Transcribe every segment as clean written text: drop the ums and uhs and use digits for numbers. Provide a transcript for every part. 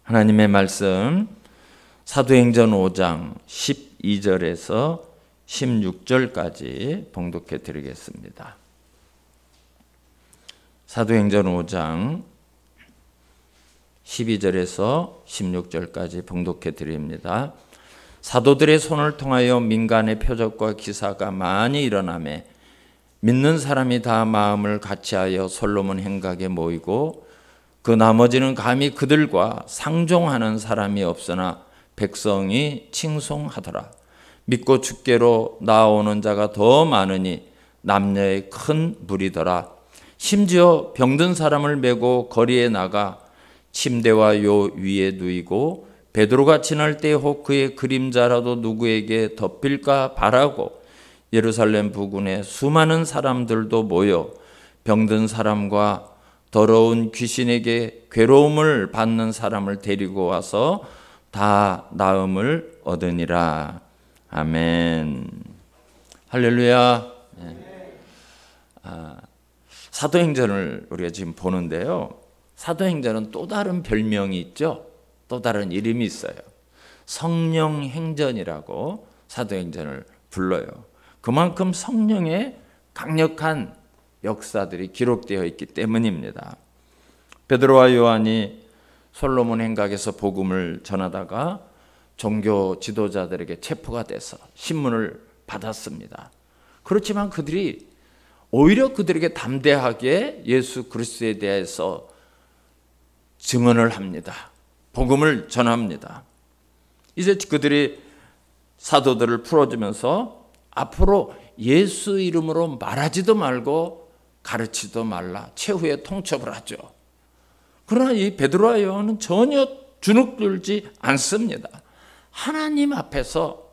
하나님의 말씀 사도행전 5장 12절에서 16절까지 봉독해 드리겠습니다. 사도행전 5장 12절에서 16절까지 봉독해 드립니다. 사도들의 손을 통하여 민간의 표적과 기사가 많이 일어나매 믿는 사람이 다 마음을 같이하여 솔로몬 행각에 모이고 그 나머지는 감히 그들과 상종하는 사람이 없으나 백성이 칭송하더라. 믿고 주께로 나오는 자가 더 많으니 남녀의 큰 무리더라. 심지어 병든 사람을 메고 거리에 나가 침대와 요 위에 누이고 베드로가 지날 때 혹 그의 그림자라도 누구에게 덮일까 바라고 예루살렘 부근에 수많은 사람들도 모여 병든 사람과 더러운 귀신에게 괴로움을 받는 사람을 데리고 와서 다 나음을 얻으니라. 아멘. 할렐루야. 사도행전을 우리가 지금 보는데요. 사도행전은 또 다른 별명이 있죠. 또 다른 이름이 있어요. 성령행전이라고 사도행전을 불러요. 그만큼 성령의 강력한 역사들이 기록되어 있기 때문입니다. 베드로와 요한이 솔로몬 행각에서 복음을 전하다가 종교 지도자들에게 체포가 돼서 신문을 받았습니다. 그렇지만 그들이 오히려 그들에게 담대하게 예수 그리스도에 대해서 증언을 합니다. 복음을 전합니다. 이제 그들이 사도들을 풀어주면서 앞으로 예수 이름으로 말하지도 말고 가르치도 말라. 최후의 통첩을 하죠. 그러나 이 베드로와 요한은 전혀 주눅들지 않습니다. 하나님 앞에서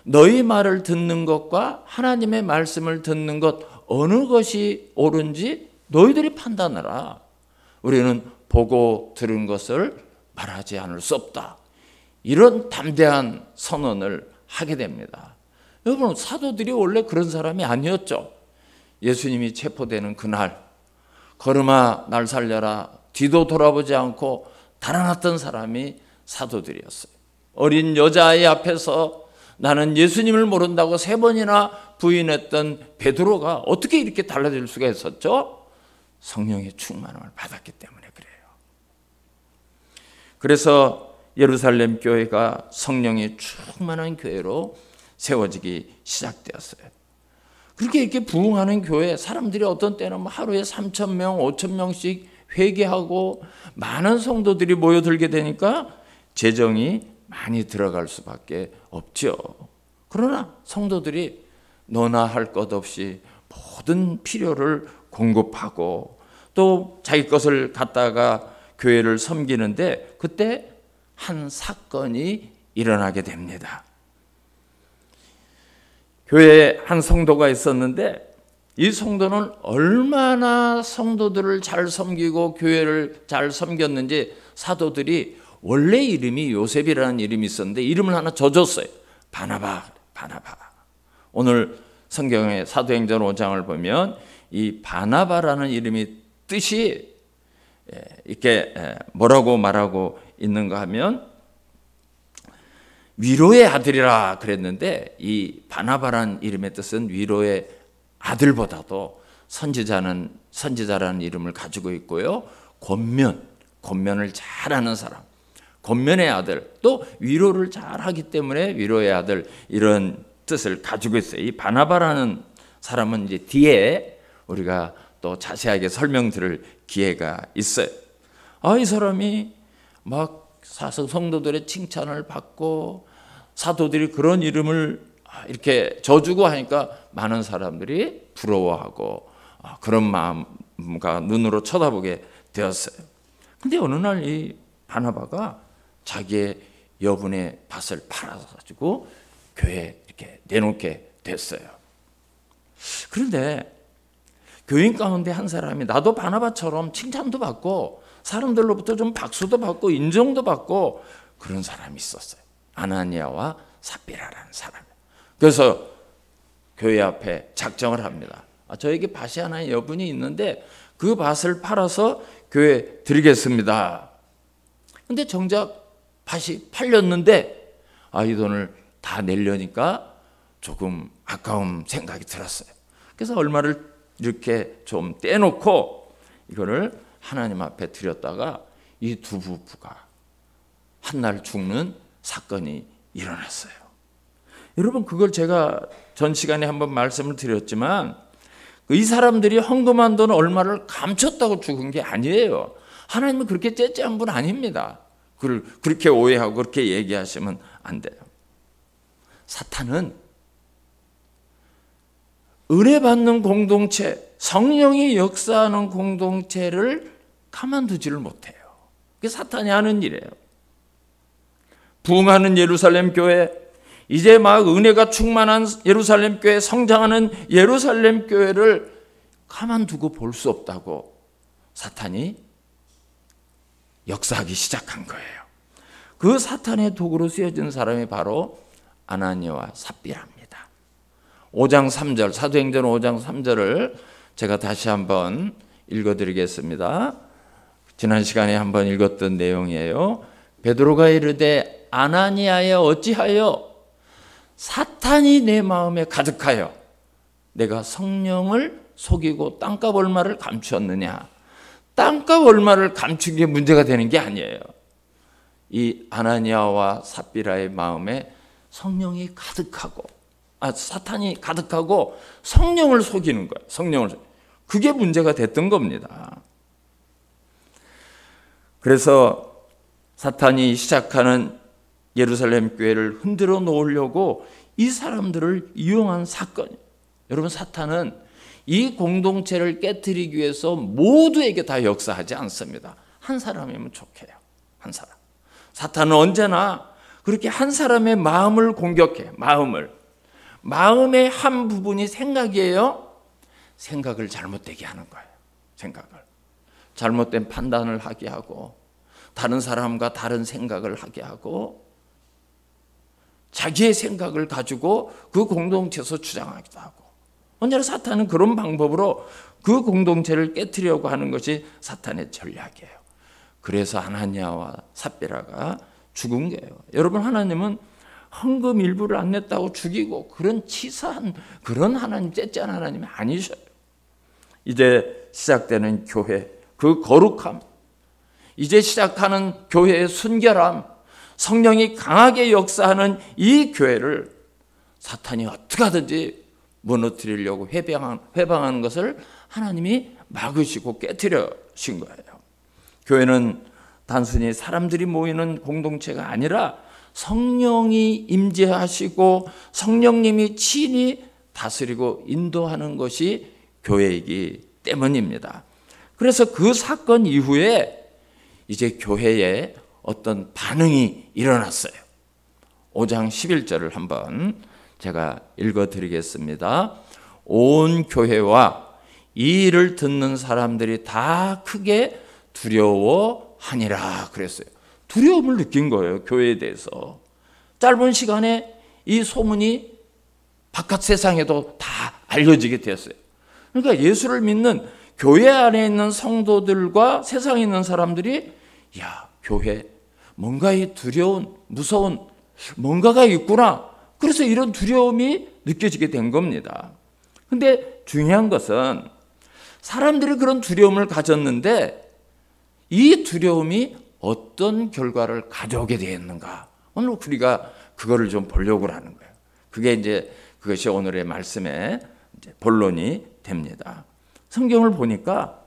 너희 말을 듣는 것과 하나님의 말씀을 듣는 것 어느 것이 옳은지 너희들이 판단하라. 우리는 보고 들은 것을 말하지 않을 수 없다. 이런 담대한 선언을 하게 됩니다. 여러분, 사도들이 원래 그런 사람이 아니었죠. 예수님이 체포되는 그날 걸음아 날 살려라 뒤도 돌아보지 않고 달아났던 사람이 사도들이었어요. 어린 여자아이 앞에서 나는 예수님을 모른다고 3번이나 부인했던 베드로가 어떻게 이렇게 달라질 수가 있었죠? 성령의 충만함을 받았기 때문에 그래요. 그래서 예루살렘 교회가 성령이 충만한 교회로 세워지기 시작되었어요. 그렇게 이렇게 부흥하는 교회, 사람들이 어떤 때는 하루에 3,000명, 5,000명씩 회개하고 많은 성도들이 모여들게 되니까 재정이 많이 들어갈 수밖에 없죠. 그러나 성도들이 너나 할 것 없이 모든 필요를 공급하고 또 자기 것을 갖다가 교회를 섬기는데 그때 한 사건이 일어나게 됩니다. 교회에 한 성도가 있었는데 이 성도는 얼마나 성도들을 잘 섬기고 교회를 잘 섬겼는지 사도들이 원래 이름이 요셉이라는 이름이 있었는데 이름을 하나 져줬어요. 바나바. 오늘 성경의 사도행전 5장을 보면 이 바나바라는 이름이 뜻이 이렇게 뭐라고 말하고 있는가 하면 위로의 아들이라 그랬는데 이 바나바라는 이름의 뜻은 위로의 아들보다도 선지자라는 이름을 가지고 있고요. 권면을 잘하는 사람, 권면의 아들, 또 위로를 잘하기 때문에 위로의 아들 이런 뜻을 가지고 있어요. 이 바나바라는 사람은 이제 뒤에 우리가 또 자세하게 설명드릴 기회가 있어요. 이 사람이 막 성도들의 칭찬을 받고 사도들이 그런 이름을 이렇게 져주고 하니까 많은 사람들이 부러워하고 그런 마음과 눈으로 쳐다보게 되었어요. 근데 어느 날 이 바나바가 자기의 여분의 밭을 팔아가지고 교회에 이렇게 내놓게 됐어요. 그런데 교인 가운데 한 사람이 나도 바나바처럼 칭찬도 받고 사람들로부터 좀 박수도 받고 인정도 받고 그런 사람이 있었어요. 아나니아와 삽비라라는 사람. 그래서 교회 앞에 작정을 합니다. 저에게 밭이 하나의 여분이 있는데 그 밭을 팔아서 교회에 드리겠습니다. 근데 정작 밭이 팔렸는데 이 돈을 다 내려니까 조금 아까운 생각이 들었어요. 그래서 얼마를 이렇게 좀 떼놓고 이거를 하나님 앞에 드렸다가 이 두 부부가 한날 죽는 사건이 일어났어요. 여러분, 그걸 제가 전 시간에 한번 말씀을 드렸지만 이 사람들이 헌금한 돈 얼마를 감췄다고 죽은 게 아니에요. 하나님은 그렇게 째째한 분 아닙니다. 그걸 그렇게 오해하고 그렇게 얘기하시면 안 돼요. 사탄은 은혜 받는 공동체, 성령이 역사하는 공동체를 가만두지를 못해요. 그게 사탄이 하는 일이에요. 부흥하는 예루살렘 교회, 이제 막 은혜가 충만한 예루살렘 교회, 성장하는 예루살렘 교회를 가만두고 볼 수 없다고 사탄이 역사하기 시작한 거예요. 그 사탄의 도구로 쓰여진 사람이 바로 아나니아와 삽비라입니다. 5장 3절, 사도행전 5장 3절을 제가 다시 한번 읽어드리겠습니다. 지난 시간에 한번 읽었던 내용이에요. 베드로가 이르되 아나니아여 어찌하여 사탄이 내 마음에 가득하여 내가 성령을 속이고 땅값 얼마를 감추었느냐. 땅값 얼마를 감춘 게 문제가 되는 게 아니에요. 이 아나니아와 삽비라의 마음에 성령이 가득하고 사탄이 가득하고 성령을 속이는 거예요. 성령을 그게 문제가 됐던 겁니다. 그래서 사탄이 시작하는 예루살렘 교회를 흔들어 놓으려고 이 사람들을 이용한 사건이에요. 여러분, 사탄은 이 공동체를 깨뜨리기 위해서 모두에게 다 역사하지 않습니다. 한 사람이면 좋게요. 한 사람. 사탄은 언제나 그렇게 한 사람의 마음을 공격해. 마음의 한 부분이 생각이에요. 생각을 잘못되게 하는 거예요. 생각을. 잘못된 판단을 하게 하고 다른 사람과 다른 생각을 하게 하고 자기의 생각을 가지고 그 공동체에서 주장하기도 하고 언제나 사탄은 그런 방법으로 그 공동체를 깨뜨리려고 하는 것이 사탄의 전략이에요. 그래서 아나니아와 삽비라가 죽은 거예요. 여러분, 하나님은 헌금 일부를 안 냈다고 죽이고 그런 치사한 그런 하나님, 째째한 하나님이 아니셔요. 이제 시작되는 교회, 그 거룩함, 이제 시작하는 교회의 순결함, 성령이 강하게 역사하는 이 교회를 사탄이 어떻게 하든지 무너뜨리려고 회방하는 것을 하나님이 막으시고 깨뜨려신 거예요. 교회는 단순히 사람들이 모이는 공동체가 아니라 성령이 임재하시고 성령님이 친히 다스리고 인도하는 것이 교회이기 때문입니다. 그래서 그 사건 이후에 이제 교회에 어떤 반응이 일어났어요. 5장 11절을 한번 제가 읽어드리겠습니다. 온 교회와 이 일을 듣는 사람들이 다 크게 두려워하니라 그랬어요. 두려움을 느낀 거예요. 교회에 대해서. 짧은 시간에 이 소문이 바깥 세상에도 다 알려지게 되었어요. 그러니까 예수를 믿는 교회 안에 있는 성도들과 세상에 있는 사람들이 교회 뭔가 이 두려운 무서운 뭔가가 있구나. 그래서 이런 두려움이 느껴지게 된 겁니다. 근데 중요한 것은 사람들이 그런 두려움을 가졌는데 이 두려움이 어떤 결과를 가져오게 되었는가. 오늘 우리가 그거를 좀 보려고 하는 거예요. 그것이 오늘의 말씀의 본론이 됩니다. 성경을 보니까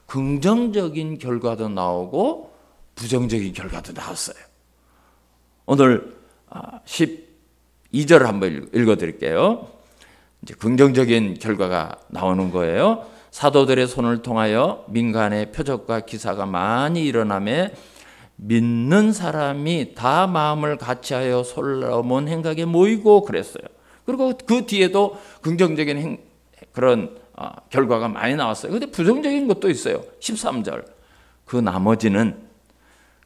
긍정적인 결과도 나오고 부정적인 결과도 나왔어요. 오늘 12절을 한번 읽어드릴게요. 이제 긍정적인 결과가 나오는 거예요. 사도들의 손을 통하여 민간의 표적과 기사가 많이 일어나며 믿는 사람이 다 마음을 같이하여 솔로몬 행각에 모이고 그랬어요. 그리고 그 뒤에도 긍정적인 그런 결과가 많이 나왔어요. 그런데 부정적인 것도 있어요. 13절. 그 나머지는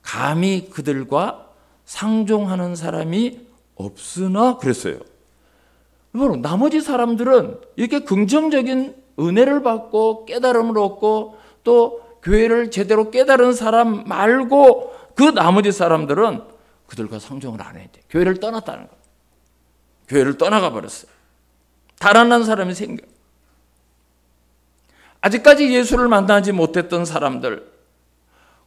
감히 그들과 상종하는 사람이 없으나 그랬어요. 나머지 사람들은 이렇게 긍정적인 은혜를 받고 깨달음을 얻고 또 교회를 제대로 깨달은 사람 말고 그 나머지 사람들은 그들과 상종을 안 해야 돼. 교회를 떠났다는 거예요. 교회를 떠나가 버렸어요. 달아난 사람이 생겨. 아직까지 예수를 만나지 못했던 사람들,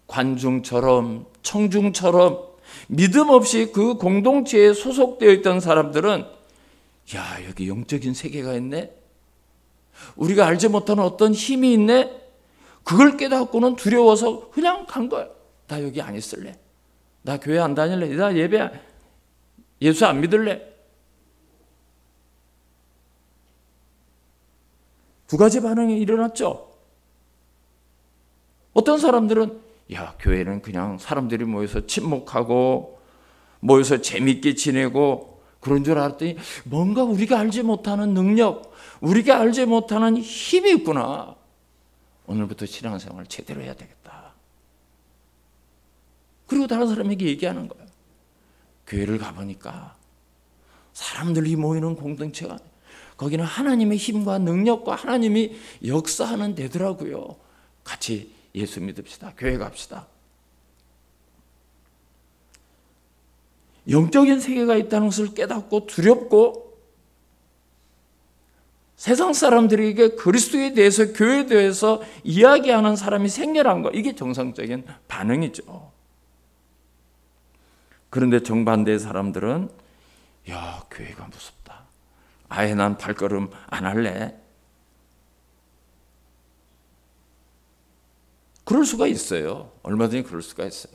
관중처럼 청중처럼 믿음 없이 그 공동체에 소속되어 있던 사람들은 야, 여기 영적인 세계가 있네. 우리가 알지 못하는 어떤 힘이 있네. 그걸 깨닫고는 두려워서 그냥 간 거야. 나 여기 안 있을래. 나 교회 안 다닐래. 나 예수 안 믿을래. 두 가지 반응이 일어났죠. 어떤 사람들은 야, 교회는 그냥 사람들이 모여서 친목하고 모여서 재밌게 지내고 그런 줄 알았더니 뭔가 우리가 알지 못하는 능력, 우리가 알지 못하는 힘이 있구나. 오늘부터 신앙생활 제대로 해야 되겠다. 그리고 다른 사람에게 얘기하는 거예요. 교회를 가보니까 사람들이 모이는 공동체가 거기는 하나님의 힘과 능력과 하나님이 역사하는 데더라고요. 같이 예수 믿읍시다. 교회 갑시다. 영적인 세계가 있다는 것을 깨닫고 두렵고 세상 사람들에게 그리스도에 대해서 교회에 대해서 이야기하는 사람이 생겨난 거, 이게 정상적인 반응이죠. 그런데 정반대의 사람들은 야, 교회가 무섭다. 아예 난 발걸음 안 할래. 그럴 수가 있어요. 얼마든지 그럴 수가 있어요.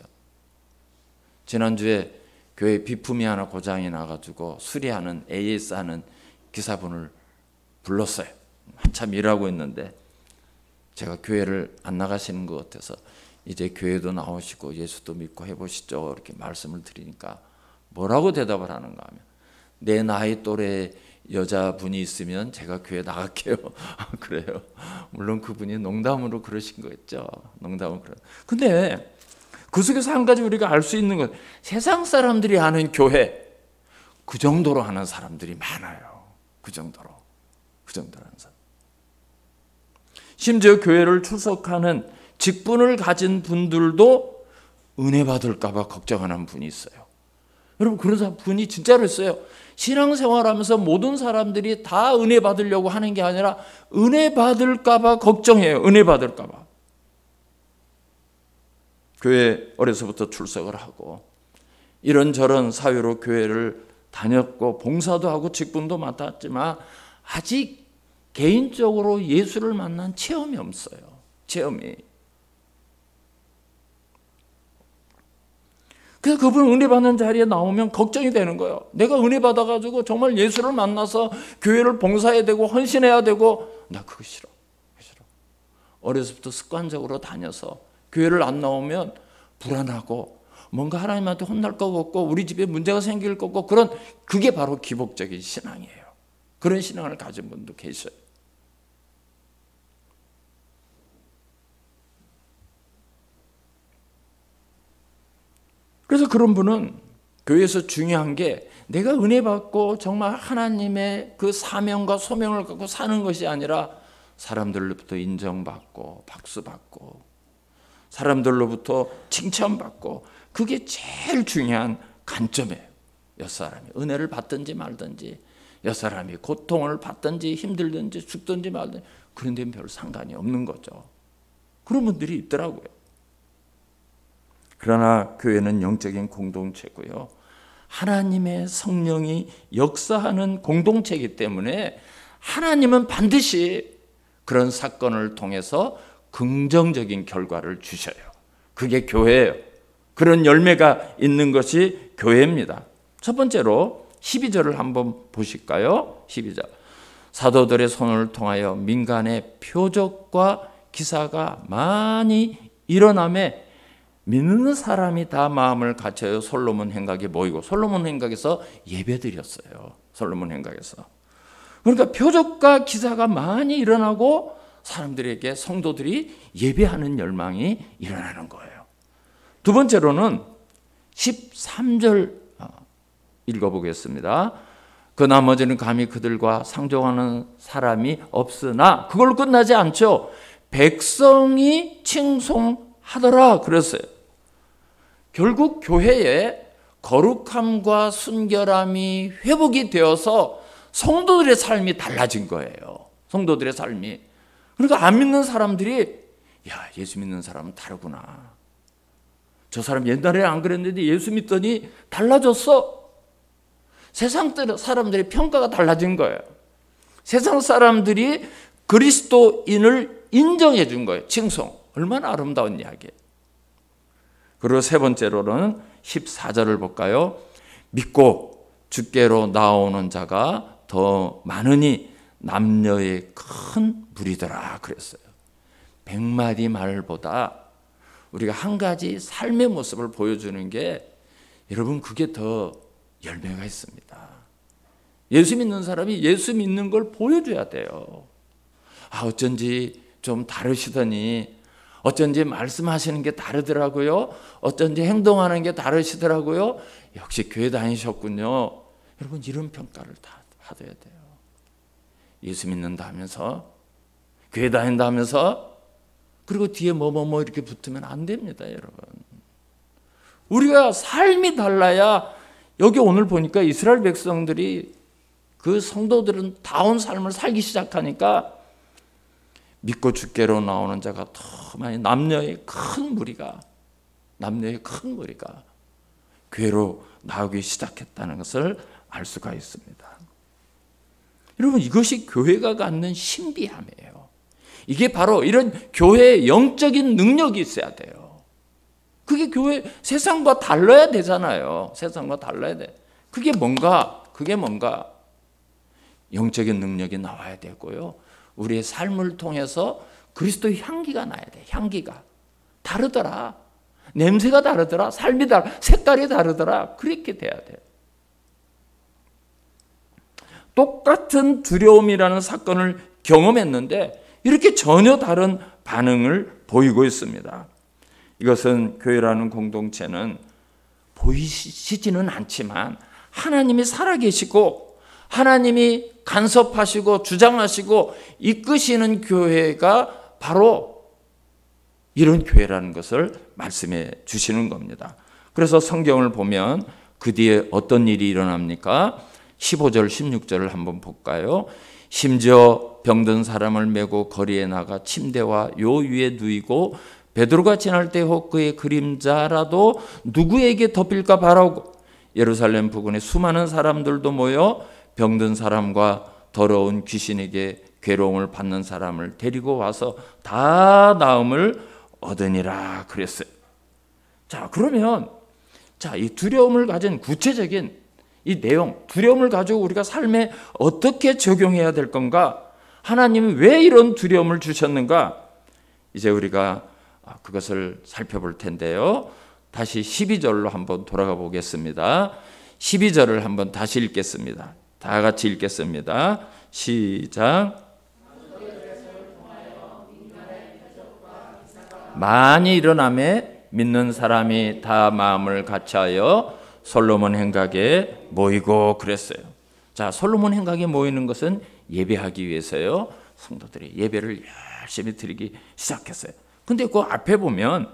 지난주에 교회 비품이 하나 고장이 나가지고 수리하는 AS하는 기사분을 불렀어요. 한참 일하고 있는데 제가 교회를 안 나가시는 것 같아서 이제 교회도 나오시고 예수도 믿고 해보시죠. 이렇게 말씀을 드리니까 뭐라고 대답을 하는가 하면 내 나이 또래 여자분이 있으면 제가 교회 나갈게요. 그래요. 물론 그분이 농담으로 그러신 거겠죠. 농담은 그런. 근데 그 속에서 한 가지 우리가 알 수 있는 건 세상 사람들이 하는 교회 그 정도로 하는 사람들이 많아요. 그 정도로 하는 사람. 심지어 교회를 출석하는 직분을 가진 분들도 은혜 받을까 봐 걱정하는 분이 있어요. 여러분 그런 분이 진짜로 있어요. 신앙생활하면서 모든 사람들이 다 은혜 받으려고 하는 게 아니라 은혜 받을까 봐 걱정해요. 은혜 받을까 봐. 교회 어려서부터 출석을 하고 이런저런 사유로 교회를 다녔고 봉사도 하고 직분도 맡았지만 아직 개인적으로 예수를 만난 체험이 없어요. 체험이. 그래서 그분 은혜 받는 자리에 나오면 걱정이 되는 거예요. 내가 은혜 받아가지고 정말 예수를 만나서 교회를 봉사해야 되고 헌신해야 되고 나 그거 싫어. 어려서부터 습관적으로 다녀서 교회를 안 나오면 불안하고 뭔가 하나님한테 혼날 것 같고 우리 집에 문제가 생길 것 같고 그게 바로 기복적인 신앙이에요. 그런 신앙을 가진 분도 계셔요. 그래서 그런 분은 교회에서 중요한 게 내가 은혜 받고 정말 하나님의 그 사명과 소명을 갖고 사는 것이 아니라 사람들로부터 인정받고 박수받고 사람들로부터 칭찬받고 그게 제일 중요한 관점이에요. 여 사람이 은혜를 받든지 말든지 여 사람이 고통을 받든지 힘들든지 죽든지 말든지 그런 데는 별 상관이 없는 거죠. 그런 분들이 있더라고요. 그러나 교회는 영적인 공동체고요. 하나님의 성령이 역사하는 공동체이기 때문에 하나님은 반드시 그런 사건을 통해서 긍정적인 결과를 주셔요. 그게 교회예요. 그런 열매가 있는 것이 교회입니다. 첫 번째로 12절을 한번 보실까요? 12절. 사도들의 손을 통하여 민간의 표적과 기사가 많이 일어나매 믿는 사람이 다 마음을 갖춰요. 솔로몬 행각에 모이고 솔로몬 행각에서 예배드렸어요. 솔로몬 행각에서. 그러니까 표적과 기사가 많이 일어나고 사람들에게 성도들이 예배하는 열망이 일어나는 거예요. 두 번째로는 13절 읽어보겠습니다. 그 나머지는 감히 그들과 상종하는 사람이 없으나 그걸로 끝나지 않죠. 백성이 칭송하더라 그랬어요. 결국 교회에 거룩함과 순결함이 회복이 되어서 성도들의 삶이 달라진 거예요. 성도들의 삶이. 그러니까 안 믿는 사람들이 야, 예수 믿는 사람은 다르구나. 저 사람 옛날에 안 그랬는데 예수 믿더니 달라졌어. 세상 사람들의 평가가 달라진 거예요. 세상 사람들이 그리스도인을 인정해 준 거예요. 칭송. 얼마나 아름다운 이야기예요. 그리고 세 번째로는 14절을 볼까요? 믿고 주께로 나오는 자가 더 많으니 남녀의 큰 무리더라 그랬어요. 100마디 말보다 우리가 한 가지 삶의 모습을 보여주는 게 여러분 그게 더 열매가 있습니다. 예수 믿는 사람이 예수 믿는 걸 보여줘야 돼요. 아, 어쩐지 좀 다르시더니 어쩐지 말씀하시는 게 다르더라고요. 어쩐지 행동하는 게 다르시더라고요. 역시 교회 다니셨군요. 여러분 이런 평가를 다 받아야 돼요. 예수 믿는다 하면서 교회 다닌다 하면서 그리고 뒤에 뭐 이렇게 붙으면 안 됩니다, 여러분. 우리가 삶이 달라야 여기 오늘 보니까 이스라엘 백성들이 그 성도들은 다운 삶을 살기 시작하니까 믿고 주께로 나오는 자가 더 많이 남녀의 큰 무리가 교회로 나오기 시작했다는 것을 알 수가 있습니다. 여러분 이것이 교회가 갖는 신비함이에요. 이게 바로 이런 교회의 영적인 능력이 있어야 돼요. 그게 교회 세상과 달라야 되잖아요. 세상과 달라야 돼. 그게 뭔가 영적인 능력이 나와야 되고요. 우리의 삶을 통해서 그리스도의 향기가 나야 돼. 향기가 다르더라. 냄새가 다르더라. 삶이 다르, 색깔이 다르더라. 그렇게 돼야 돼요. 똑같은 두려움이라는 사건을 경험했는데 이렇게 전혀 다른 반응을 보이고 있습니다. 이것은 교회라는 공동체는 보이시지는 않지만 하나님이 살아계시고 하나님이 간섭하시고 주장하시고 이끄시는 교회가 바로 이런 교회라는 것을 말씀해 주시는 겁니다. 그래서 성경을 보면 그 뒤에 어떤 일이 일어납니까? 15절 16절을 한번 볼까요? 심지어 병든 사람을 메고 거리에 나가 침대와 요 위에 누이고 베드로가 지날 때 혹 그의 그림자라도 누구에게 덮일까 바라고 예루살렘 부근에 수많은 사람들도 모여 병든 사람과 더러운 귀신에게 괴로움을 받는 사람을 데리고 와서 다 나음을 얻으니라 그랬어요. 자, 그러면 이 두려움을 가진 구체적인 이 내용, 두려움을 가지고 우리가 삶에 어떻게 적용해야 될 건가? 하나님이 왜 이런 두려움을 주셨는가? 이제 우리가 그것을 살펴볼 텐데요. 다시 12절로 한번 돌아가 보겠습니다. 12절을 한번 다시 읽겠습니다. 다 같이 읽겠습니다. 시작. 많이 일어나매 믿는 사람이 다 마음을 같이하여 솔로몬 행각에 모이고 그랬어요. 자, 솔로몬 행각에 모이는 것은 예배하기 위해서요. 성도들이 예배를 열심히 드리기 시작했어요. 근데 그 앞에 보면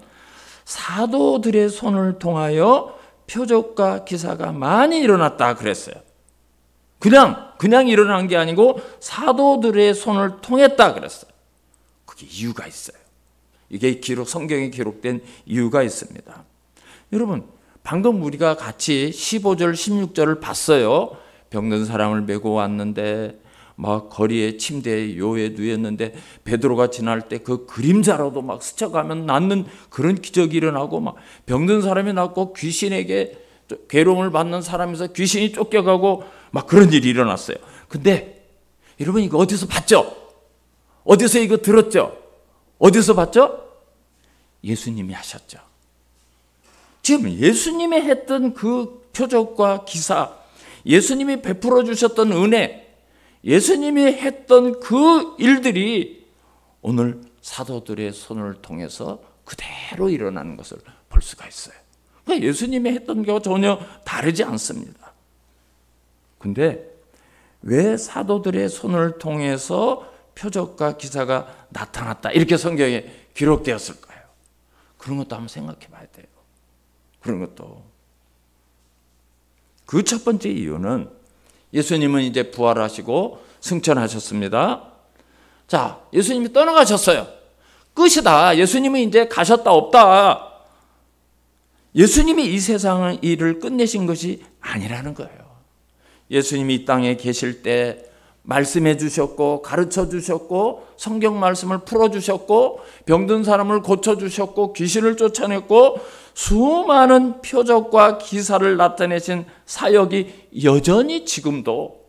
사도들의 손을 통하여 표적과 기사가 많이 일어났다 그랬어요. 그냥 일어난 게 아니고 사도들의 손을 통했다 그랬어요. 그게 이유가 있어요. 이게 성경에 기록된 이유가 있습니다. 여러분, 방금 우리가 같이 15절, 16절을 봤어요. 병든 사람을 메고 왔는데 막 거리에 침대에 요에 누웠는데 베드로가 지날 때 그 그림자로도 막 스쳐가면 낫는 그런 기적이 일어나고 막 병든 사람이 낫고 귀신에게 괴로움을 받는 사람에서 귀신이 쫓겨가고 막 그런 일이 일어났어요. 근데 여러분 이거 어디서 봤죠? 어디서 이거 들었죠? 어디서 봤죠? 예수님이 하셨죠. 지금 예수님이 했던 그 표적과 기사, 예수님이 베풀어 주셨던 은혜, 예수님이 했던 그 일들이 오늘 사도들의 손을 통해서 그대로 일어나는 것을 볼 수가 있어요. 그러니까 예수님이 했던 게 전혀 다르지 않습니다. 근데 왜 사도들의 손을 통해서 표적과 기사가 나타났다 이렇게 성경에 기록되었을까요? 그런 것도 한번 생각해 봐야 돼요. 그런 것도. 그 첫 번째 이유는 예수님은 이제 부활하시고 승천하셨습니다. 자, 예수님이 떠나가셨어요. 끝이다. 예수님은 이제 가셨다 없다. 예수님이 이 세상의 일을 끝내신 것이 아니라는 거예요. 예수님이 이 땅에 계실 때 말씀해 주셨고 가르쳐 주셨고 성경 말씀을 풀어 주셨고 병든 사람을 고쳐 주셨고 귀신을 쫓아냈고 수많은 표적과 기사를 나타내신 사역이 여전히 지금도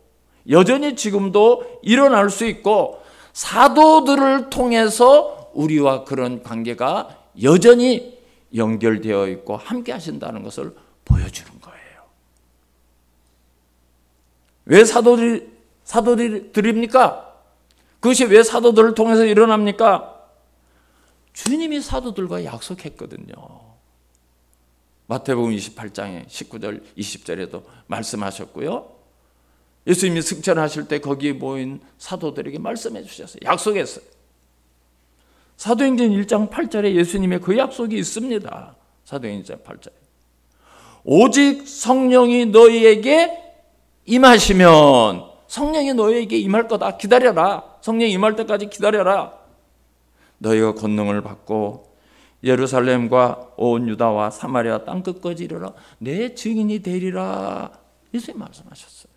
일어날 수 있고 사도들을 통해서 우리와 그런 관계가 여전히 연결되어 있고 함께 하신다는 것을 보여주는 거예요. 왜 사도들입니까? 그것이 왜 사도들을 통해서 일어납니까? 주님이 사도들과 약속했거든요. 마태복음 28장에 19절 20절에도 말씀하셨고요. 예수님이 승천하실 때 거기에 모인 사도들에게 말씀해 주셨어요. 약속했어요. 사도행전 1장 8절에 예수님의 그 약속이 있습니다. 사도행전 8절에. 오직 성령이 너희에게 임하시면, 성령이 너희에게 임할 거다. 기다려라. 성령이 임할 때까지 기다려라. 너희가 권능을 받고 예루살렘과 온 유다와 사마리아 땅끝까지 이르러 내 증인이 되리라. 예수님 말씀하셨어요.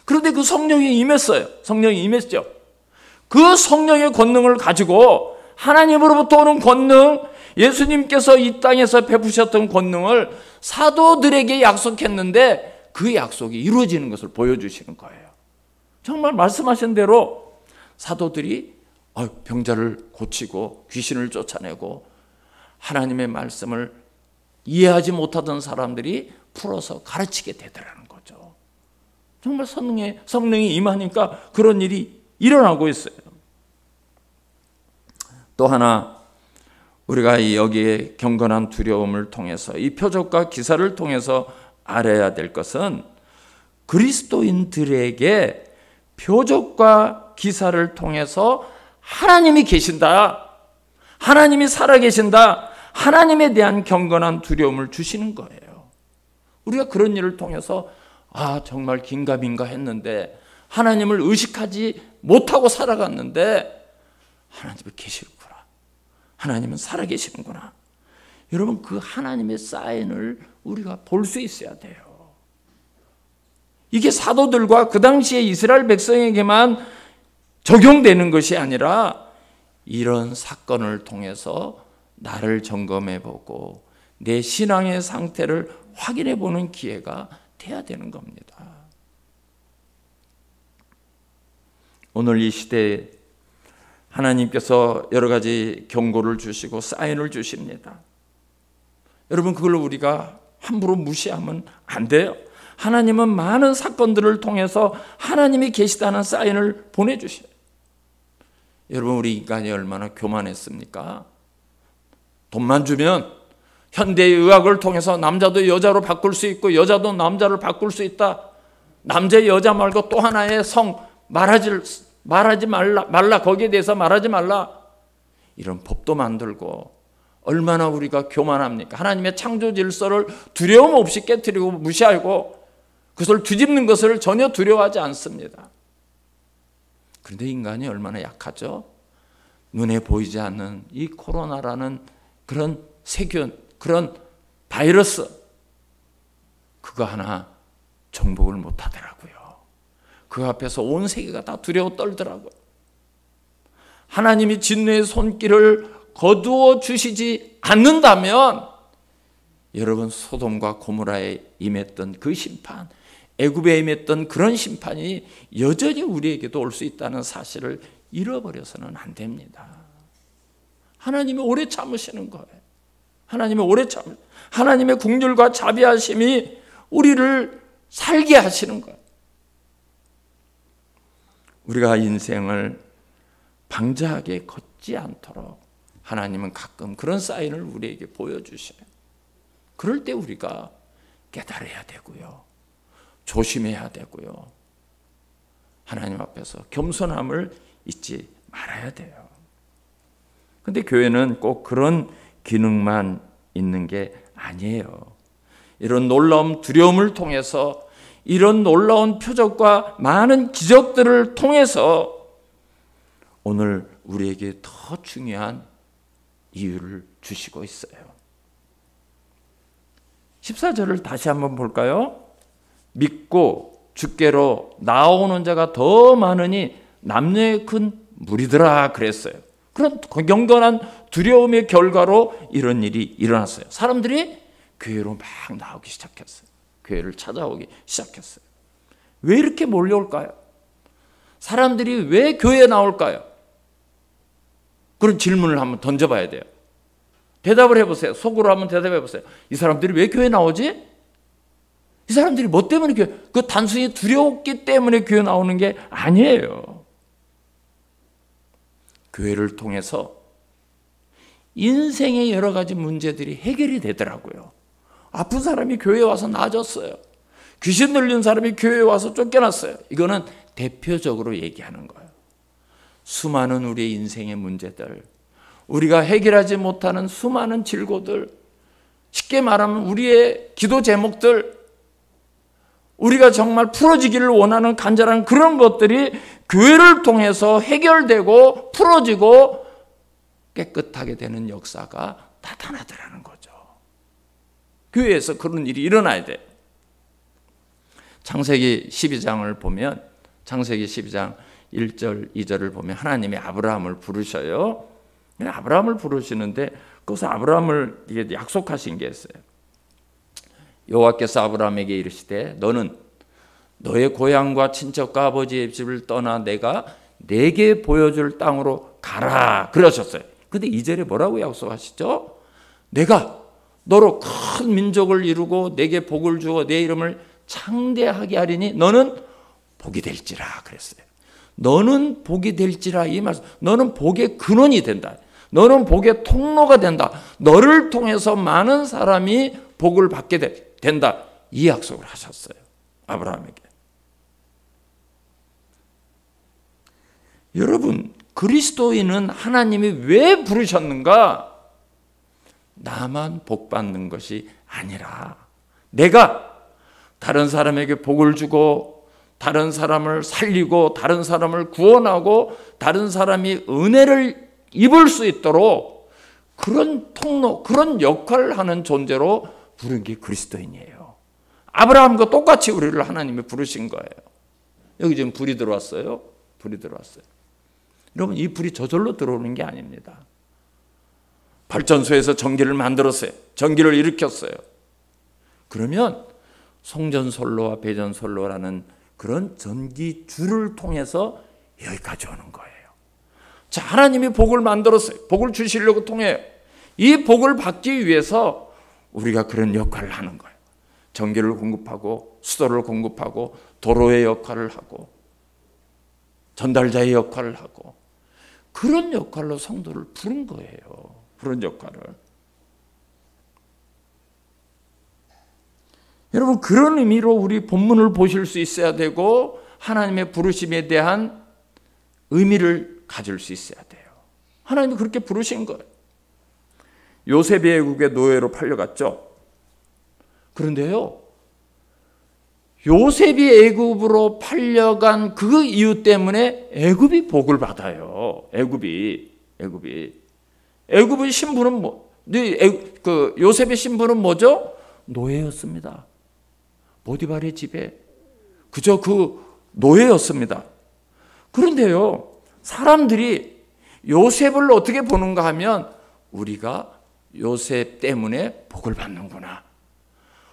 그런데 그 성령이 임했어요. 성령이 임했죠. 그 성령의 권능을 가지고 하나님으로부터 오는 권능, 예수님께서 이 땅에서 베푸셨던 권능을 사도들에게 약속했는데 그 약속이 이루어지는 것을 보여주시는 거예요. 정말 말씀하신 대로 사도들이 병자를 고치고 귀신을 쫓아내고 하나님의 말씀을 이해하지 못하던 사람들이 풀어서 가르치게 되더라는 거죠. 정말 성령이 임하니까 그런 일이 일어나고 있어요. 또 하나 우리가 여기에 경건한 두려움을 통해서 이 표적과 기사를 통해서 알아야 될 것은 그리스도인들에게 표적과 기사를 통해서 하나님이 계신다. 하나님이 살아계신다. 하나님에 대한 경건한 두려움을 주시는 거예요. 우리가 그런 일을 통해서 정말 긴가민가 했는데 하나님을 의식하지 못하고 살아갔는데 하나님은 계시는구나. 하나님은 살아계시는구나. 여러분 그 하나님의 사인을 우리가 볼 수 있어야 돼요. 이게 사도들과 그 당시에 이스라엘 백성에게만 적용되는 것이 아니라 이런 사건을 통해서 나를 점검해 보고 내 신앙의 상태를 확인해 보는 기회가 돼야 되는 겁니다. 오늘 이 시대에 하나님께서 여러 가지 경고를 주시고 사인을 주십니다. 여러분 그걸 우리가 함부로 무시하면 안 돼요. 하나님은 많은 사건들을 통해서 하나님이 계시다는 사인을 보내주셔요. 여러분 우리 인간이 얼마나 교만했습니까? 돈만 주면 현대의 의학을 통해서 남자도 여자로 바꿀 수 있고 여자도 남자를 바꿀 수 있다. 남자 여자 말고 또 하나의 성 말하지 말라 거기에 대해서 말하지 말라. 이런 법도 만들고 얼마나 우리가 교만합니까? 하나님의 창조 질서를 두려움 없이 깨뜨리고 무시하고 그것을 뒤집는 것을 전혀 두려워하지 않습니다. 그런데 인간이 얼마나 약하죠? 눈에 보이지 않는 이 코로나라는 그런 세균, 그런 바이러스 그거 하나 정복을 못하더라고요. 그 앞에서 온 세계가 다 두려워 떨더라고요. 하나님이 진노의 손길을 거두어 주시지 않는다면 여러분 소돔과 고모라에 임했던 그 심판, 애굽에 임했던 그런 심판이 여전히 우리에게도 올 수 있다는 사실을 잃어버려서는 안 됩니다. 하나님이 오래 참으시는 거예요. 하나님의 긍휼과 자비하심이 우리를 살게 하시는 거예요. 우리가 인생을 방자하게 걷지 않도록 하나님은 가끔 그런 사인을 우리에게 보여주셔요. 그럴 때 우리가 깨달아야 되고요. 조심해야 되고요. 하나님 앞에서 겸손함을 잊지 말아야 돼요. 근데 교회는 꼭 그런 기능만 있는 게 아니에요. 이런 놀라운 두려움을 통해서, 이런 놀라운 표적과 많은 기적들을 통해서 오늘 우리에게 더 중요한 이유를 주시고 있어요. 14절을 다시 한번 볼까요? 믿고 주께로 나오는 자가 더 많으니 남녀의 큰 무리더라 그랬어요. 그런 경건한 두려움의 결과로 이런 일이 일어났어요. 사람들이 교회로 막 나오기 시작했어요. 교회를 찾아오기 시작했어요. 왜 이렇게 몰려올까요? 사람들이 왜 교회에 나올까요? 그런 질문을 한번 던져봐야 돼요. 대답을 해보세요. 속으로 한번 대답해보세요. 이 사람들이 왜 교회에 나오지? 이 사람들이 뭐 때문에 교회, 그 단순히 두려웠기 때문에 교회 나오는 게 아니에요. 교회를 통해서 인생의 여러 가지 문제들이 해결이 되더라고요. 아픈 사람이 교회에 와서 나아졌어요. 귀신 들린 사람이 교회에 와서 쫓겨났어요. 이거는 대표적으로 얘기하는 거예요. 수많은 우리의 인생의 문제들, 우리가 해결하지 못하는 수많은 질고들, 쉽게 말하면 우리의 기도 제목들, 우리가 정말 풀어지기를 원하는 간절한 그런 것들이 교회를 통해서 해결되고 풀어지고 깨끗하게 되는 역사가 나타나더라는 거죠. 교회에서 그런 일이 일어나야 돼. 창세기 12장을 보면, 창세기 12장 1절, 2절을 보면 하나님이 아브라함을 부르셔요. 아브라함을 부르시는데 거기서 아브라함을 약속하신 게 있어요. 여호와께서 아브라함에게 이르시되 너는 너의 고향과 친척과 아버지의 집을 떠나 내가 내게 보여줄 땅으로 가라 그러셨어요. 근데 2절에 뭐라고 약속하시죠? 내가 너로 큰 민족을 이루고 내게 복을 주어 내 이름을 창대하게 하리니 너는 복이 될지라 그랬어요. 너는 복이 될지라, 이 말씀, 너는 복의 근원이 된다. 너는 복의 통로가 된다. 너를 통해서 많은 사람이 복을 받게 된다. 이 약속을 하셨어요. 아브라함에게. 여러분, 그리스도인은 하나님이 왜 부르셨는가? 나만 복 받는 것이 아니라 내가 다른 사람에게 복을 주고 다른 사람을 살리고 다른 사람을 구원하고 다른 사람이 은혜를 입을 수 있도록 그런 통로, 그런 역할을 하는 존재로 부른 게 그리스도인이에요. 아브라함과 똑같이 우리를 하나님이 부르신 거예요. 여기 지금 불이 들어왔어요. 불이 들어왔어요. 여러분, 이 불이 저절로 들어오는 게 아닙니다. 발전소에서 전기를 만들었어요. 전기를 일으켰어요. 그러면 송전솔로와 배전솔로라는 그런 전기줄을 통해서 여기까지 오는 거예요. 자, 하나님이 복을 만들었어요. 복을 주시려고 통해요. 이 복을 받기 위해서 우리가 그런 역할을 하는 거예요. 전기를 공급하고 수도를 공급하고 도로의 역할을 하고 전달자의 역할을 하고 그런 역할로 성도를 부른 거예요. 그런 역할을. 여러분, 그런 의미로 우리 본문을 보실 수 있어야 되고 하나님의 부르심에 대한 의미를 가질 수 있어야 돼요. 하나님이 그렇게 부르신 거예요. 요셉이 애국의 노예로 팔려갔죠. 그런데요, 요셉이 애굽으로 팔려간 그 이유 때문에 애굽이 복을 받아요. 애굽의 신분은 요셉의 신분은 뭐죠? 노예였습니다. 보디발의 집에 그저 그 노예였습니다. 그런데요, 사람들이 요셉을 어떻게 보는가 하면 우리가 요셉 때문에 복을 받는구나.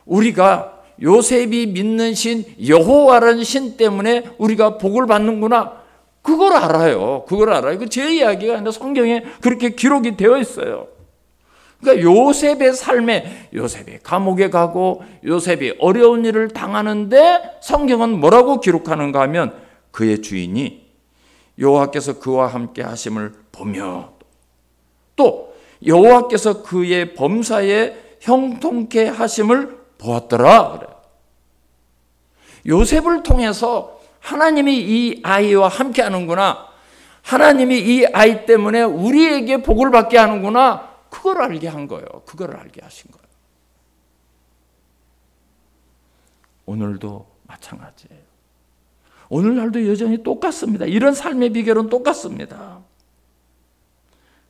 우리가 요셉이 믿는 신 여호와라는 신 때문에 우리가 복을 받는구나. 그걸 알아요. 그걸 알아요. 그 제 이야기가 아니라 성경에 그렇게 기록이 되어 있어요. 그러니까 요셉의 삶에, 요셉이 감옥에 가고 요셉이 어려운 일을 당하는데 성경은 뭐라고 기록하는가 하면 그의 주인이 여호와께서 그와 함께 하심을 보며 또 여호와께서 그의 범사에 형통케 하심을 보았더라 그래요. 요셉을 통해서 하나님이 이 아이와 함께 하는구나. 하나님이 이 아이 때문에 우리에게 복을 받게 하는구나. 그걸 알게 한 거예요. 그걸 알게 하신 거예요. 오늘도 마찬가지예요. 오늘날도 여전히 똑같습니다. 이런 삶의 비결은 똑같습니다.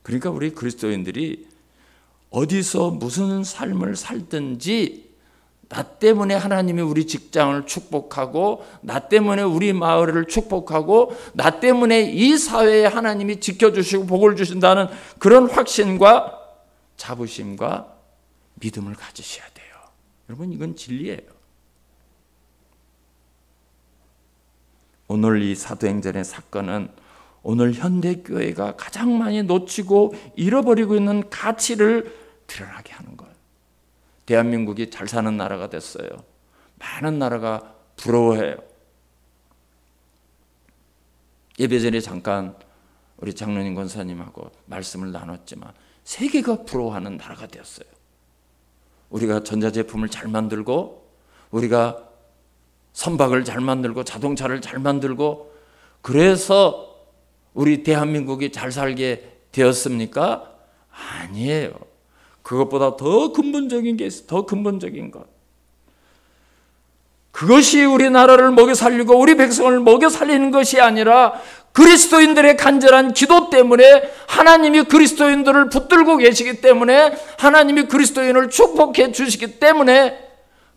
그러니까 우리 그리스도인들이 어디서 무슨 삶을 살든지 나 때문에 하나님이 우리 직장을 축복하고, 나 때문에 우리 마을을 축복하고, 나 때문에 이 사회에 하나님이 지켜주시고 복을 주신다는 그런 확신과 자부심과 믿음을 가지셔야 돼요. 여러분, 이건 진리예요. 오늘 이 사도행전의 사건은 오늘 현대교회가 가장 많이 놓치고 잃어버리고 있는 가치를 드러나게 하는 거예요. 대한민국이 잘 사는 나라가 됐어요. 많은 나라가 부러워해요. 예배 전에 잠깐 우리 장로님 권사님하고 말씀을 나눴지만 세계가 부러워하는 나라가 되었어요. 우리가 전자제품을 잘 만들고, 우리가 선박을 잘 만들고, 자동차를 잘 만들고, 그래서 우리 대한민국이 잘 살게 되었습니까? 아니에요. 그것보다 더 근본적인 게 있어요. 더 근본적인 것. 그것이 우리나라를 먹여 살리고 우리 백성을 먹여 살리는 것이 아니라 그리스도인들의 간절한 기도 때문에, 하나님이 그리스도인들을 붙들고 계시기 때문에, 하나님이 그리스도인을 축복해 주시기 때문에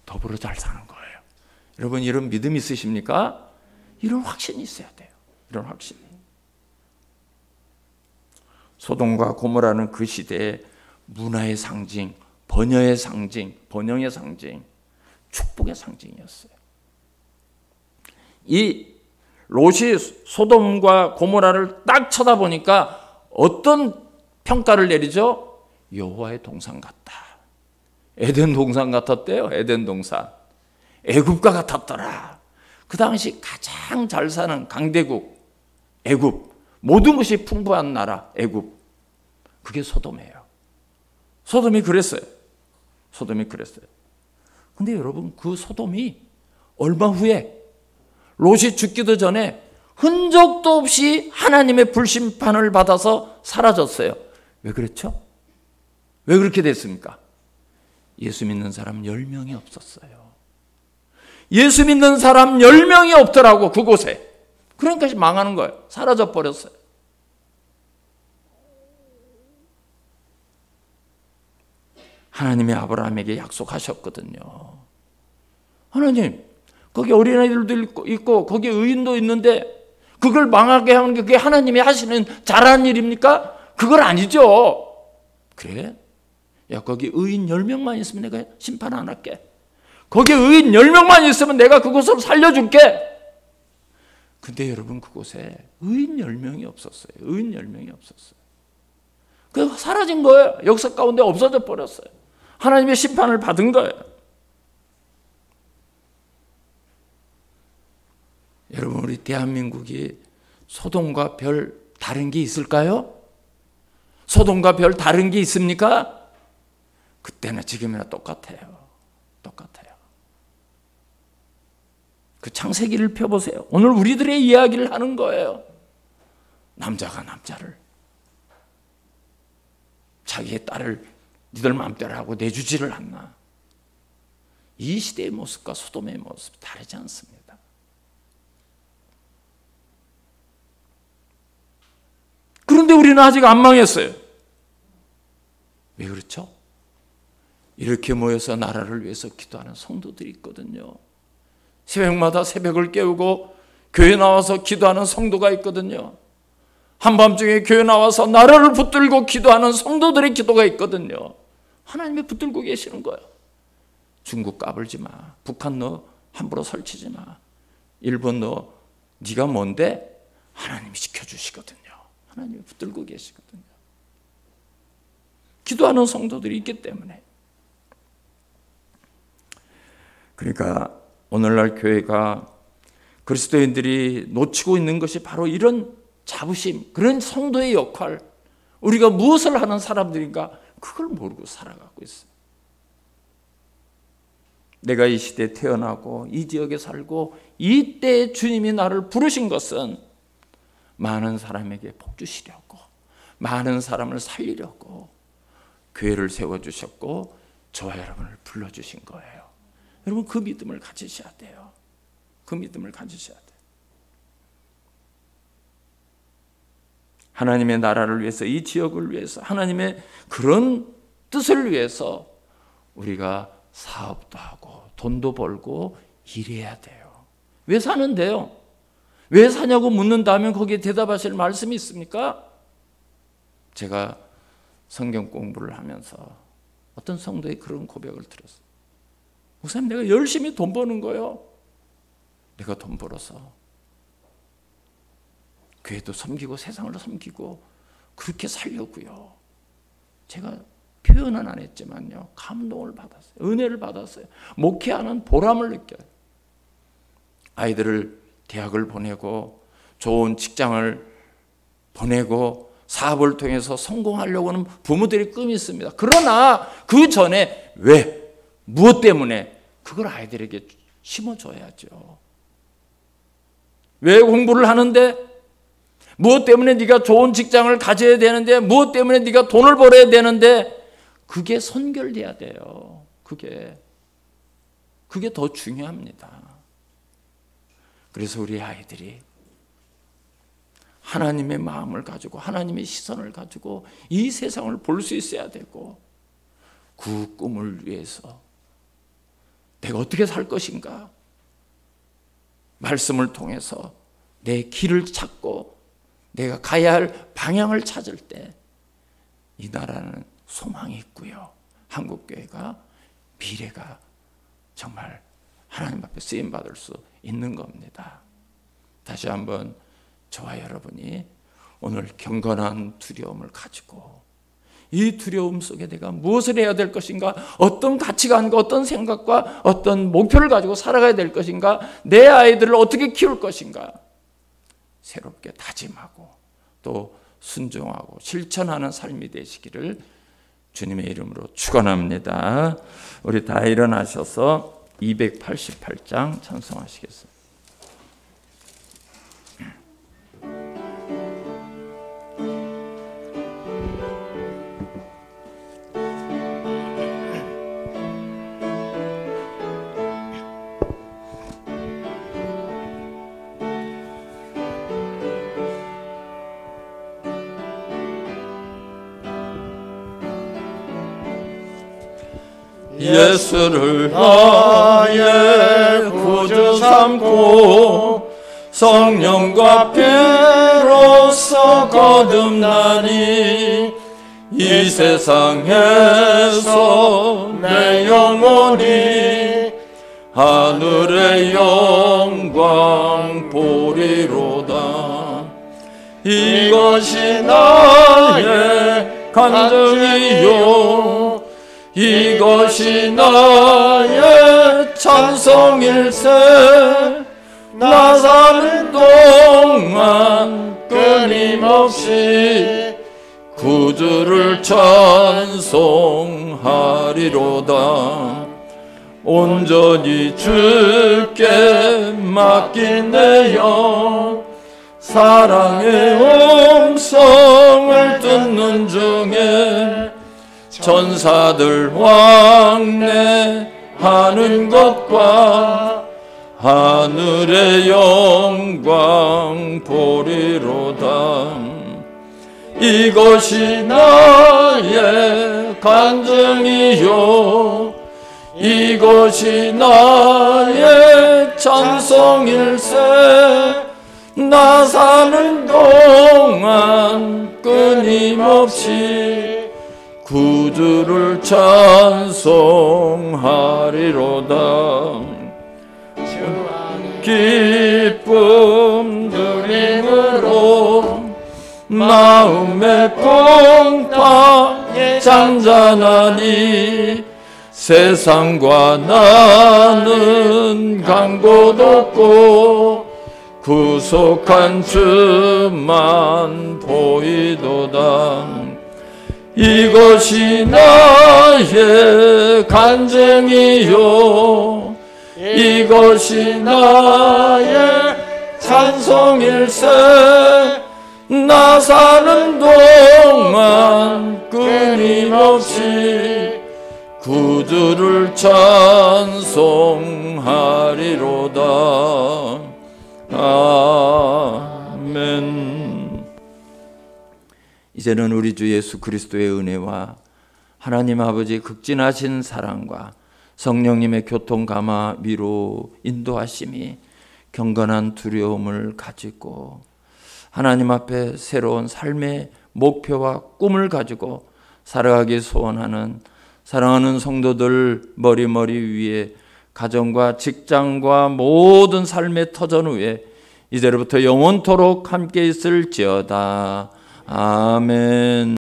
더불어 잘 사는 거예요. 여러분, 이런 믿음 있으십니까? 이런 확신이 있어야 돼요. 이런 확신이. 소돔과 고모라는 그 시대에 문화의 상징, 번영의 상징, 축복의 상징이었어요. 이 롯이 소돔과 고모라를 딱 쳐다보니까 어떤 평가를 내리죠? 여호와의 동산 같다. 에덴 동산 같았대요. 에덴 동산. 애굽과 같았더라. 그 당시 가장 잘 사는 강대국 애굽, 모든 것이 풍부한 나라 애굽, 그게 소돔이에요. 소돔이 그랬어요. 근데 여러분, 그 소돔이 얼마 후에 롯이 죽기도 전에 흔적도 없이 하나님의 불심판을 받아서 사라졌어요. 왜 그랬죠? 왜 그렇게 됐습니까? 예수 믿는 사람 10명이 없었어요. 예수 믿는 사람 10명이 없더라고, 그곳에. 그러니까 망하는 거예요. 사라져 버렸어요. 하나님이 아브라함에게 약속하셨거든요. 하나님, 거기 어린아이들도 있고 거기 의인도 있는데 그걸 망하게 하는 게 그게 하나님이 하시는 잘한 일입니까? 그건 아니죠. 그래? 야, 거기 의인 10명만 있으면 내가 심판 안 할게. 거기 의인 10명만 있으면 내가 그곳을 살려줄게. 근데 여러분, 그곳에 의인 10명이 없었어요. 그 사라진 거예요. 역사 가운데 없어져 버렸어요. 하나님의 심판을 받은 거예요. 여러분, 우리 대한민국이 소돔과 별 다른 게 있을까요? 소돔과 별 다른 게 있습니까? 그때나 지금이나 똑같아요. 그 창세기를 펴보세요. 오늘 우리들의 이야기를 하는 거예요. 남자가 남자를, 자기의 딸을 니들 마음대로 하고 내주지를 않나. 이 시대의 모습과 소돔의 모습 다르지 않습니다. 그런데 우리는 아직 안 망했어요. 왜 그렇죠? 이렇게 모여서 나라를 위해서 기도하는 성도들이 있거든요. 새벽마다 새벽을 깨우고 교회 나와서 기도하는 성도가 있거든요. 한밤중에 교회 나와서 나라를 붙들고 기도하는 성도들의 기도가 있거든요. 하나님이 붙들고 계시는 거예요. 중국 까불지 마. 북한 너 함부로 설치지 마. 일본 너 네가 뭔데? 하나님이 지켜주시거든요. 하나님이 붙들고 계시거든요. 기도하는 성도들이 있기 때문에. 그러니까 오늘날 교회가, 그리스도인들이 놓치고 있는 것이 바로 이런 자부심, 그런 성도의 역할, 우리가 무엇을 하는 사람들인가, 그걸 모르고 살아가고 있어요. 내가 이 시대에 태어나고 이 지역에 살고 이때 주님이 나를 부르신 것은 많은 사람에게 복 주시려고, 많은 사람을 살리려고 교회를 세워주셨고 저와 여러분을 불러주신 거예요. 여러분 그 믿음을 가지셔야 돼요. 그 믿음을 가지셔야 돼요. 하나님의 나라를 위해서, 이 지역을 위해서, 하나님의 그런 뜻을 위해서 우리가 사업도 하고 돈도 벌고 일해야 돼요. 왜 사는데요? 왜 사냐고 묻는다면 거기에 대답하실 말씀이 있습니까? 제가 성경 공부를 하면서 어떤 성도의 그런 고백을 들었어요. 목사님, 내가 열심히 돈 버는 거예요. 내가 돈 벌어서 교회도 섬기고 세상을 섬기고 그렇게 살려고요. 제가 표현은 안 했지만요, 감동을 받았어요. 은혜를 받았어요. 목회하는 보람을 느껴요. 아이들을 대학을 보내고 좋은 직장을 보내고 사업을 통해서 성공하려고 하는 부모들의 꿈이 있습니다. 그러나 그 전에 왜? 무엇 때문에? 그걸 아이들에게 심어줘야죠. 왜 공부를 하는데? 무엇 때문에 네가 좋은 직장을 가져야 되는데? 무엇 때문에 네가 돈을 벌어야 되는데? 그게 선결돼야 돼요. 그게 더 중요합니다. 그래서 우리 아이들이 하나님의 마음을 가지고 하나님의 시선을 가지고 이 세상을 볼 수 있어야 되고, 그 꿈을 위해서 내가 어떻게 살 것인가, 말씀을 통해서 내 길을 찾고 내가 가야 할 방향을 찾을 때 이 나라는 소망이 있고요, 한국교회가 미래가 정말 하나님 앞에 쓰임받을 수 있는 겁니다. 다시 한번 저와 여러분이 오늘 경건한 두려움을 가지고 이 두려움 속에 내가 무엇을 해야 될 것인가, 어떤 가치관과 어떤 생각과 어떤 목표를 가지고 살아가야 될 것인가, 내 아이들을 어떻게 키울 것인가 새롭게 다짐하고 또 순종하고 실천하는 삶이 되시기를 주님의 이름으로 축원합니다. 우리 다 일어나셔서 288장 찬송하시겠습니다. 예수를 나의 구주 삼고 성령과 피로써 거듭나니 이 세상에서 내 영혼이 하늘의 영광 보리로다. 이것이 나의 간증이요, 이것이 나의 찬송일세. 나 사는 동안 끊임없이 구주를 찬송하리로다. 온전히 주께 맡긴 내 영, 사랑의 음성을 듣는 중에 천사들 왕래하는 것과 하늘의 영광 보리로다. 이것이 나의 간증이요, 이것이 나의 찬송일세. 나 사는 동안 끊임없이 구주를 찬송하리로다. 기쁨 누림으로 마음의 공파에 잠잠하니 세상과 나는 간 곳 없고 구속한 주만 보이도다. 이것이 나의 간증이요, 이것이 나의 찬송일세. 나 사는 동안 끊임없이 구주를 찬송하리로다. 아멘. 이제는 우리 주 예수 그리스도의 은혜와 하나님 아버지 극진하신 사랑과 성령님의 교통 감화 위로 인도하심이 경건한 두려움을 가지고 하나님 앞에 새로운 삶의 목표와 꿈을 가지고 살아가기 소원하는 사랑하는 성도들 머리 위에 가정과 직장과 모든 삶의 터전 위에 이제로부터 영원토록 함께 있을지어다. 아멘.